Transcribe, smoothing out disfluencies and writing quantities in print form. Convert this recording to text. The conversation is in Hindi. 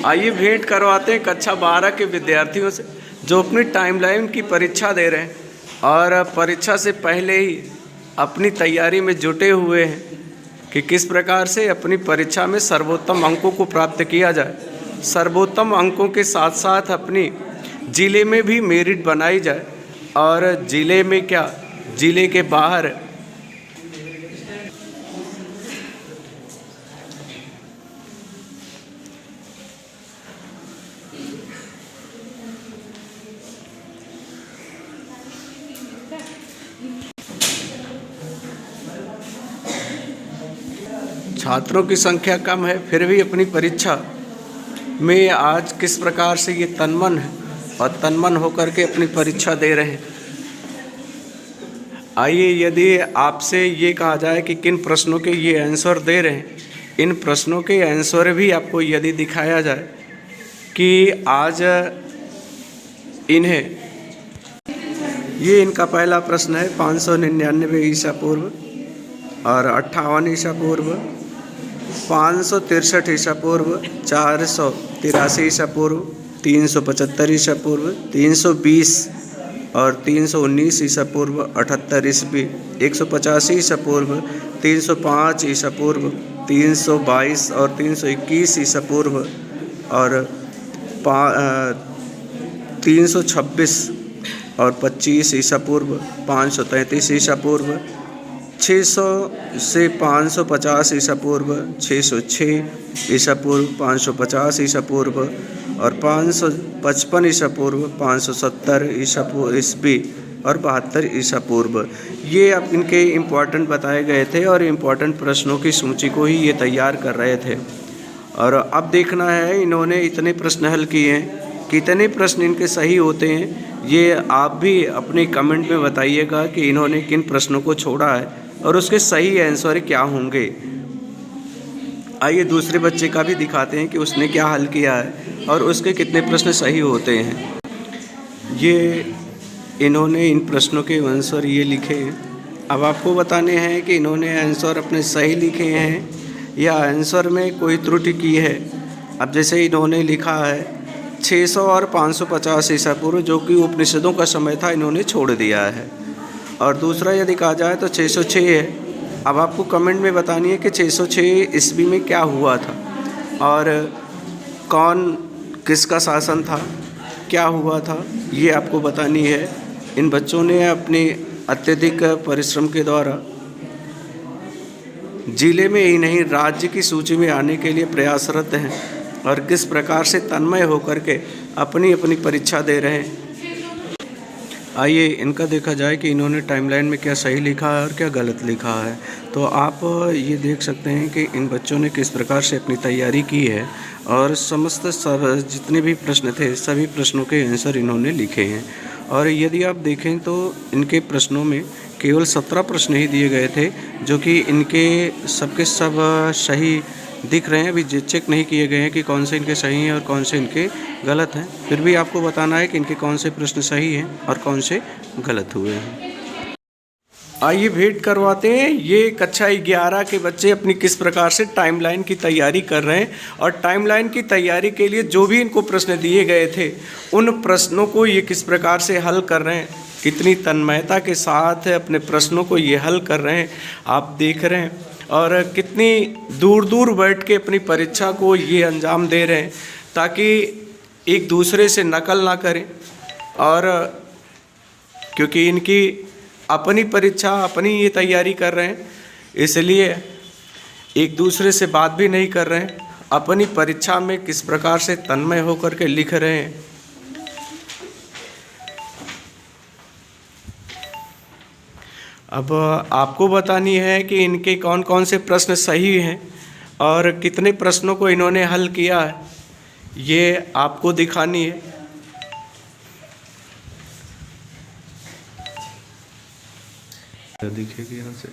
आइए भेंट करवाते हैं कक्षा 12 के विद्यार्थियों से जो अपनी टाइमलाइन की परीक्षा दे रहे हैं और परीक्षा से पहले ही अपनी तैयारी में जुटे हुए हैं कि किस प्रकार से अपनी परीक्षा में सर्वोत्तम अंकों को प्राप्त किया जाए। सर्वोत्तम अंकों के साथ साथ अपनी ज़िले में भी मेरिट बनाई जाए और ज़िले में क्या, ज़िले के बाहर छात्रों की संख्या कम है, फिर भी अपनी परीक्षा में आज किस प्रकार से ये तन्मन है और तन्मन होकर के अपनी परीक्षा दे रहे हैं। आइए, यदि आपसे ये कहा जाए कि किन प्रश्नों के ये आंसर दे रहे हैं, इन प्रश्नों के आंसर भी आपको यदि दिखाया जाए कि आज इन्हें, ये इनका पहला प्रश्न है 599 ईसा पूर्व और 58 ईसा पूर्व, 563 ईसा पूर्व, 483 ईसा पूर्व, 375 ईसा पूर्व, 320 और 319 ईसा पूर्व, 78 ईस्वी, 185 ईसा पूर्व, 305 ईसा पूर्व, 322 और 321 ईसा पूर्व और 326 और 25 ईसा पूर्व, 533 ईसा पूर्व, 600 से 550 ईसा पूर्व, 606 ईसा पूर्व, 550 ईसा पूर्व और 555 ईसा पूर्व, 570 ईस्वी और 72 ईसा पूर्व। ये अब इनके इम्पॉर्टेंट बताए गए थे और इम्पॉर्टेंट प्रश्नों की सूची को ही ये तैयार कर रहे थे। और अब देखना है इन्होंने इतने प्रश्न हल किए हैं, कितने प्रश्न इनके सही होते हैं। ये आप भी अपने कमेंट में बताइएगा कि इन्होंने किन प्रश्नों को छोड़ा है और उसके सही आंसर क्या होंगे। आइए दूसरे बच्चे का भी दिखाते हैं कि उसने क्या हल किया है और उसके कितने प्रश्न सही होते हैं। ये इन्होंने इन प्रश्नों के आंसर ये लिखे हैं। अब आपको बताने हैं कि इन्होंने आंसर अपने सही लिखे हैं या आंसर में कोई त्रुटि की है। अब जैसे इन्होंने लिखा है 600 और 550 ईसा पूर्व, जो कि उपनिषदों का समय था, इन्होंने छोड़ दिया है। और दूसरा यदि कहा जाए तो 606 है। अब आपको कमेंट में बतानी है कि 606 ईस्वी में क्या हुआ था और कौन, किसका शासन था, क्या हुआ था, ये आपको बतानी है। इन बच्चों ने अपने अत्यधिक परिश्रम के द्वारा जिले में ही नहीं राज्य की सूची में आने के लिए प्रयासरत हैं और किस प्रकार से तन्मय होकर के अपनी अपनी परीक्षा दे रहे हैं। आइए इनका देखा जाए कि इन्होंने टाइमलाइन में क्या सही लिखा है और क्या गलत लिखा है। तो आप ये देख सकते हैं कि इन बच्चों ने किस प्रकार से अपनी तैयारी की है और समस्त जितने भी प्रश्न थे सभी प्रश्नों के आंसर इन्होंने लिखे हैं। और यदि आप देखें तो इनके प्रश्नों में केवल 17 प्रश्न ही दिए गए थे, जो कि इनके सबके सब सही दिख रहे हैं। अभी चेक नहीं किए गए हैं कि कौन से इनके सही हैं और कौन से इनके गलत हैं। फिर भी आपको बताना है कि इनके कौन से प्रश्न सही हैं और कौन से गलत हुए हैं। आइए भेंट करवाते हैं ये कक्षा 11 के बच्चे अपनी किस प्रकार से टाइमलाइन की तैयारी कर रहे हैं और टाइमलाइन की तैयारी के लिए जो भी इनको प्रश्न दिए गए थे उन प्रश्नों को ये किस प्रकार से हल कर रहे हैं, कितनी तन्मयता के साथ अपने प्रश्नों को ये हल कर रहे हैं आप देख रहे हैं। और कितनी दूर दूर बैठ के अपनी परीक्षा को ये अंजाम दे रहे हैं ताकि एक दूसरे से नकल ना करें। और क्योंकि इनकी अपनी परीक्षा, अपनी ये तैयारी कर रहे हैं, इसलिए एक दूसरे से बात भी नहीं कर रहे हैं, अपनी परीक्षा में किस प्रकार से तन्मय होकर के लिख रहे हैं। अब आपको बतानी है कि इनके कौन कौन से प्रश्न सही हैं और कितने प्रश्नों को इन्होंने हल किया है, ये आपको दिखानी है। दिखेगी यहाँ से।